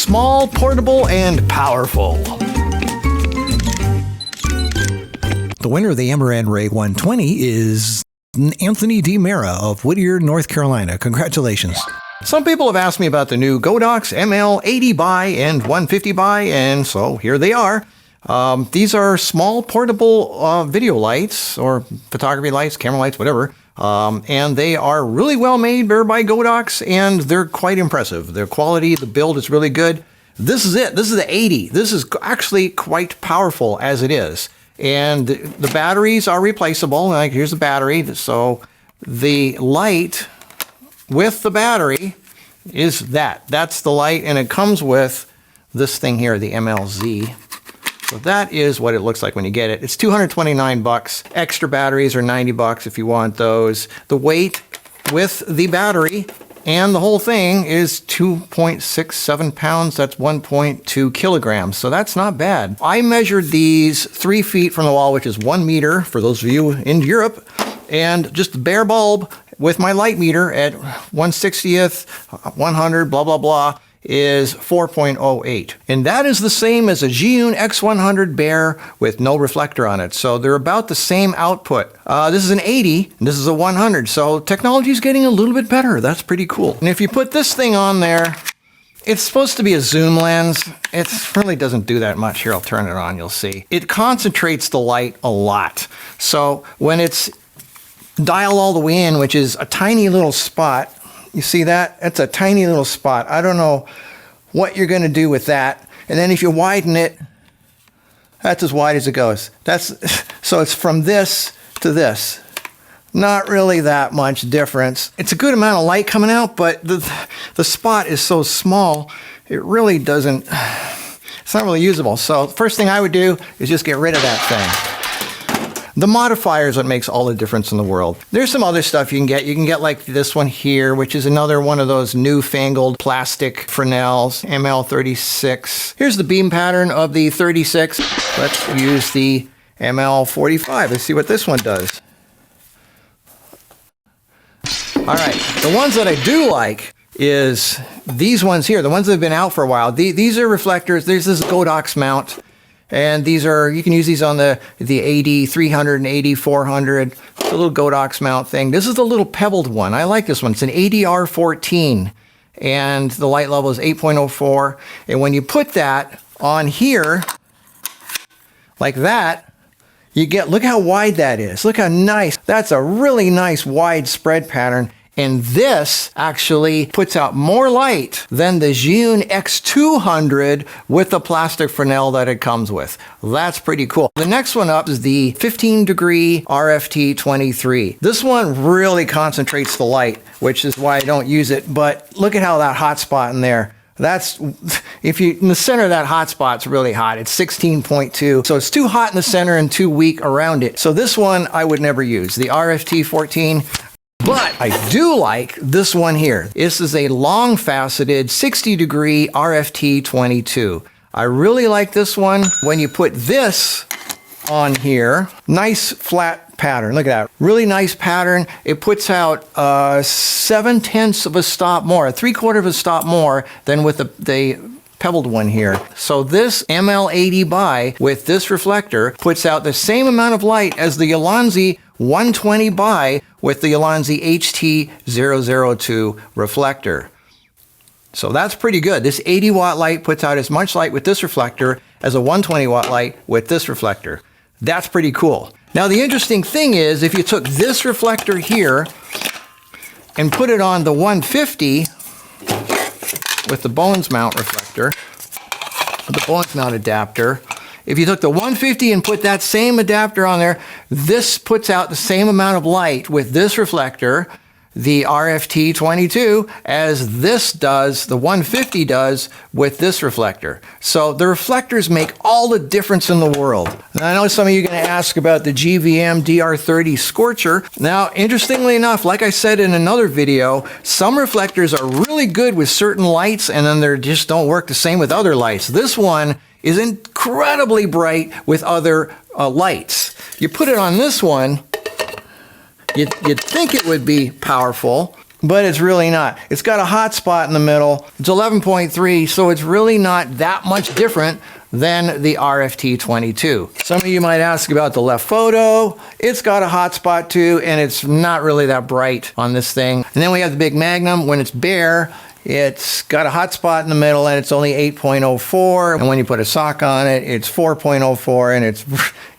small, portable, and powerful. The winner of the Amaran Ray 120 is Anthony D. Mera of Whittier, North Carolina. Congratulations. Some people have asked me about the new Godox ml80bi and 150bi, and so here they are. These are small portable video lights, or photography lights, camera lights, whatever. And they are really well made. They're by Godox, and they're quite impressive. Their quality, the build is really good. This is it. This is the 80. This is actually quite powerful as it is. And the batteries are replaceable. Like, here's the battery. So the light with the battery is that. That's the light, and it comes with this thing here, the MLZ. So that is what it looks like when you get it. It's $229. Extra batteries are $90 if you want those. The weight with the battery and the whole thing is 2.67 pounds. That's 1.2 kilograms. So that's not bad. I measured these 3 feet from the wall, which is 1 meter for those of you in Europe, and just the bare bulb with my light meter at 1/60th, 100, blah, blah, blah, is 4.08. And that is the same as a Zhiyun X100 bare with no reflector on it. So they're about the same output. This is an 80, and this is a 100. So technology is getting a little bit better. That's pretty cool. And if you put this thing on there, it's supposed to be a zoom lens. It really doesn't do that much. Here, I'll turn it on, you'll see. It concentrates the light a lot. So when it's dialed all the way in, which is a tiny little spot, you see that? That's a tiny little spot. I don't know what you're going to do with that. And then if you widen it, that's as wide as it goes. So it's from this to this. Not really that much difference. It's a good amount of light coming out, but the spot is so small, it really doesn't, it's not really usable. So the first thing I would do is just get rid of that thing. The modifier is what makes all the difference in the world. There's some other stuff you can get. You can get like this one here, which is another one of those newfangled plastic Fresnels, ml36. Here's the beam pattern of the 36. Let's use the ml45. Let's see what this one does. All right, the ones that I do like is these ones here, the ones that have been out for a while. These are reflectors. There's this Godox mount. And these are, you can use these on the 80-300 and 80-400. It's a little Godox mount thing. This is the little pebbled one. I like this one. It's an 80R14, and the light level is 8.04. And when you put that on here, like that, you get, look how wide that is. Look how nice. That's a really nice wide spread pattern. And this actually puts out more light than the Zhiyun X200 with the plastic Fresnel that it comes with. That's pretty cool. The next one up is the 15-degree RFT23. This one really concentrates the light, which is why I don't use it. But look at how that hot spot in there. That's, if you, in the center of that hot spot's really hot. It's 16.2. So it's too hot in the center and too weak around it. So this one I would never use. The RFT14. But I do like this one here. This is a long faceted 60-degree RFT22. I really like this one. When you put this on here, nice flat pattern. Look at that. Really nice pattern. It puts out 7/10 of a stop more, 3/4 of a stop more than with the pebbled one here. So this ml80bi with this reflector puts out the same amount of light as the Ulanzi 120bi with the Ulanzi HT002 reflector. So that's pretty good. This 80-watt light puts out as much light with this reflector as a 120-watt light with this reflector. That's pretty cool. Now the interesting thing is, if you took this reflector here and put it on the 150 with the Bowens mount reflector, the Bowens mount adapter, if you took the 150 and put that same adapter on there, this puts out the same amount of light with this reflector, the RFT22, as this does, the 150 does with this reflector. So the reflectors make all the difference in the world. And I know some of you are going to ask about the GVM DR30 Scorcher. Now, interestingly enough, like I said in another video, some reflectors are really good with certain lights, and then they just don't work the same with other lights. This one is incredibly bright with other lights. You put it on this one, you'd think it would be powerful, but it's really not. It's got a hot spot in the middle. It's 11.3, so it's really not that much different than the RFT22. Some of you might ask about the left photo. It's got a hot spot too, and it's not really that bright on this thing. And then we have the big Magnum. When it's bare, it's got a hot spot in the middle, and it's only 8.04. And when you put a sock on it, it's 4.04, and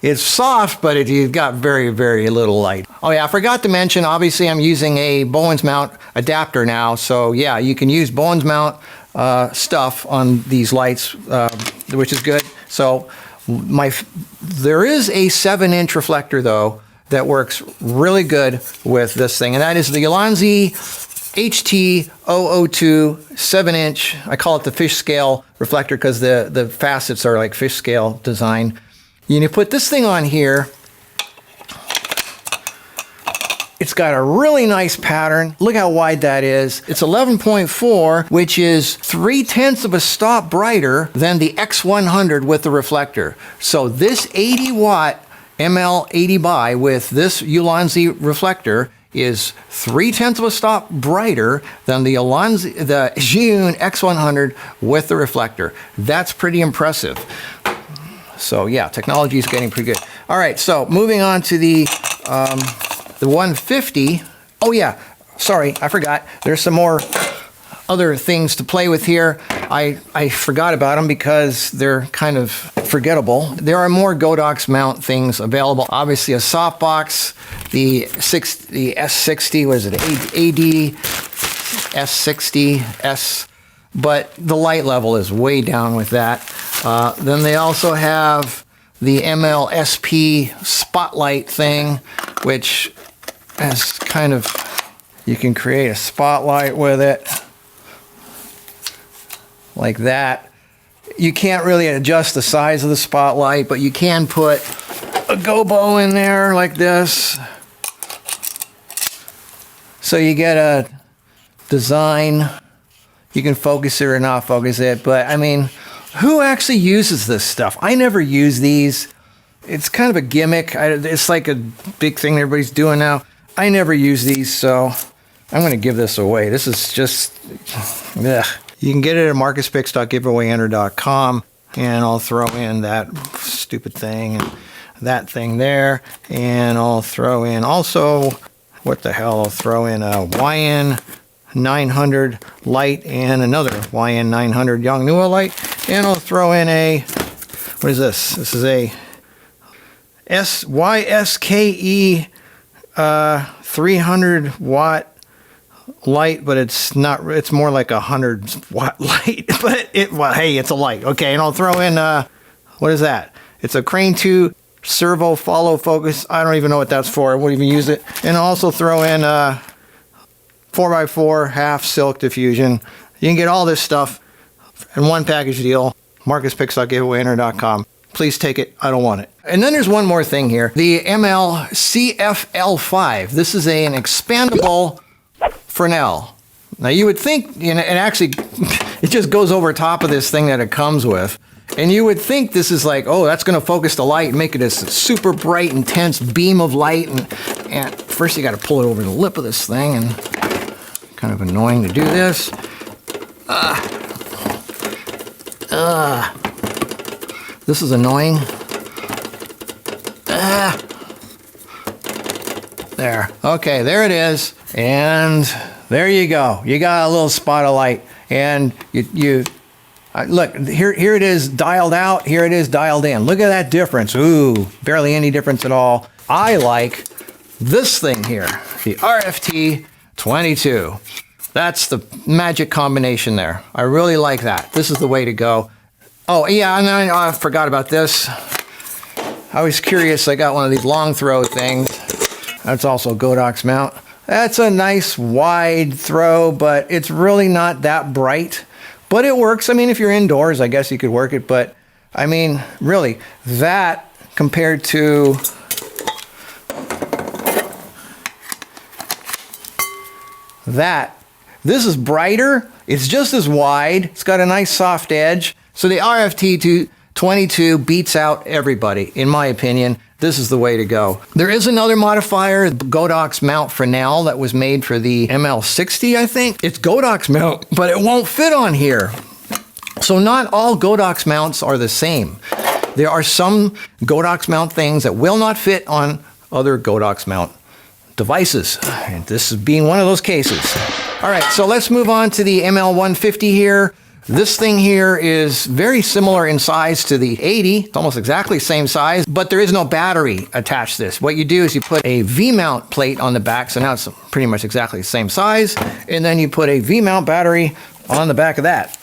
it's soft, but you've got very, very little light. Oh yeah, I forgot to mention, obviously I'm using a Bowens mount adapter now. So yeah, you can use Bowens mount stuff on these lights, which is good. So there is a 7-inch reflector though that works really good with this thing, and that is the Ulanzi HT002 7-inch. I call it the fish scale reflector because the facets are like fish scale design. You put this thing on here. It's got a really nice pattern. Look how wide that is. It's 11.4, which is 3/10 of a stop brighter than the X100 with the reflector. So this 80-watt ml80bi with this Ulanzi reflector is 3/10 of a stop brighter than the Zhiyun X100 with the reflector. That's pretty impressive. So yeah, technology is getting pretty good. All right, so moving on to the 150. Oh yeah, sorry, I forgot. There's some more other things to play with here. I forgot about them because they're kind of forgettable. There are more Godox mount things available. Obviously a softbox, the S60, what is it, AD S60S, but the light level is way down with that. Then they also have the ml80bi spotlight thing, which has kind of, you can create a spotlight with it like that. You can't really adjust the size of the spotlight, but you can put a gobo in there like this. So you get a design. You can focus it or not focus it, but I mean, who actually uses this stuff? I never use these. It's kind of a gimmick. It's like a big thing everybody's doing now. I never use these, so I'm going to give this away. This is just, ugh. You can get it at marcuspicks.giveawayenter.com, and I'll throw in that stupid thing and that thing there, and I'll throw in also, what the hell, I'll throw in a YN900 light and another YN900 Yongnua light, and I'll throw in a, what is this? This is a YSKE 300 watt light, but it's not, it's more like a 100-watt light, but well, hey, it's a light. Okay, and I'll throw in, what is that? It's a Crane 2 servo follow focus. I don't even know what that's for. I won't even use it. And I'll also throw in 4x4 half silk diffusion. You can get all this stuff in one package deal. marcuspicks.giveawayenter.com. Please take it. I don't want it. And then there's one more thing here. The ml150bi. This is an expandable Fresnel. Now you would think, and actually it just goes over top of this thing that it comes with. And you would think this is like, oh, that's going to focus the light and make it a super bright, intense beam of light. And first you got to pull it over the lip of this thing, and kind of annoying to do this. This is annoying. There. Okay, there it is. And there you go. You got a little spot of light. And you look, here it is dialed out. Here it is dialed in. Look at that difference. Ooh, barely any difference at all. I like this thing here, the RFT22. That's the magic combination there. I really like that. This is the way to go. Oh, yeah, and then I forgot about this. I was curious. I got one of these long throw things. That's also a Godox mount. That's a nice wide throw, but it's really not that bright. But it works. I mean, if you're indoors, I guess you could work it. But, I mean, really, that compared to that, this is brighter. It's just as wide. It's got a nice soft edge. So the RFT22 beats out everybody, in my opinion. this is the way to go. There is another modifier, the Godox mount Fresnel, that was made for the ml60, I think. It's Godox mount, but it won't fit on here. So not all Godox mounts are the same. There are some Godox mount things that will not fit on other Godox mount devices. And this is being one of those cases. All right, so let's move on to the ml150 here. This thing here is very similar in size to the 80. It's almost exactly the same size, but there is no battery attached to this. What you do is you put a V-mount plate on the back, so now it's pretty much exactly the same size, and then you put a V-mount battery on the back of that.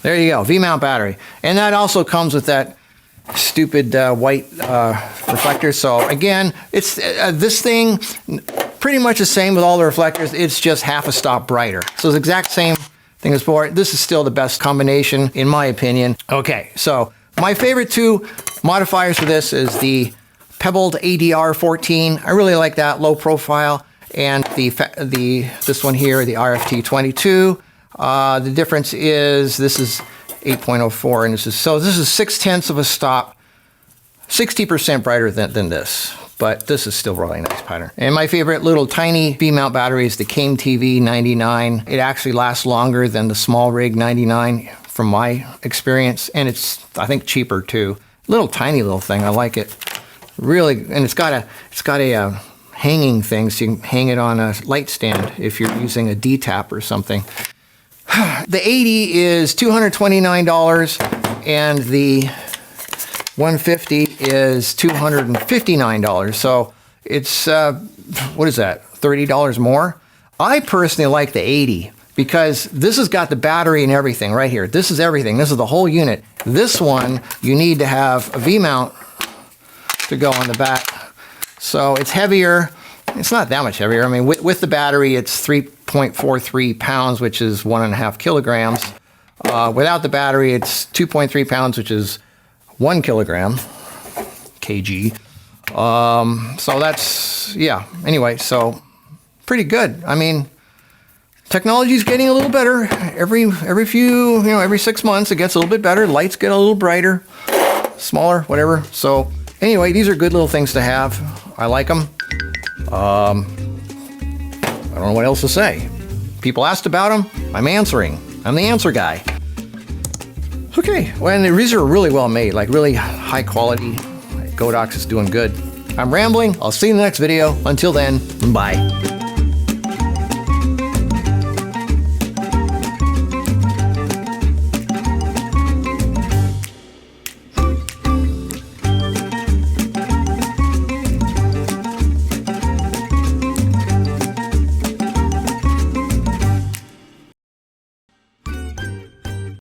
There you go, V-mount battery. And that also comes with that stupid white reflector. So again, it's this thing, pretty much the same with all the reflectors. It's just half a stop brighter. So it's the exact same thing as before. This is still the best combination, in my opinion. Okay, so my favorite two modifiers for this is the pebbled ADR14. I really like that, low profile, and this one here, the RFT22. The difference is this is 8.04, and this is 0.6 of a stop, 60% brighter than this, but this is still really nice pattern. And my favorite little tiny V-mount battery is the Came TV 99. It actually lasts longer than the small rig 99 from my experience, and it's, I think, cheaper too. Little tiny little thing, I like it. Really, and it's got a hanging thing, so you can hang it on a light stand if you're using a D-tap or something. The 80 is $229, and the 150 is $259. So it's, what is that, $30 more? I personally like the 80 because this has got the battery and everything right here. This is everything. This is the whole unit. This one, you need to have a V-mount to go on the back. So it's heavier. It's not that much heavier. I mean, with the battery, it's 3.43 pounds, which is 1.5 kilograms. Without the battery, it's 2.3 pounds, which is 1 kilogram, kg. So that's, yeah, anyway, so pretty good. I mean, technology's getting a little better. Every 6 months, it gets a little bit better. Lights get a little brighter, smaller, whatever. So anyway, these are good little things to have. I like them. I don't know what else to say. People asked about them, I'm answering. I'm the answer guy. Okay, well, and these are really well made, like really high quality. Godox is doing good. I'm rambling. I'll see you in the next video. Until then, bye.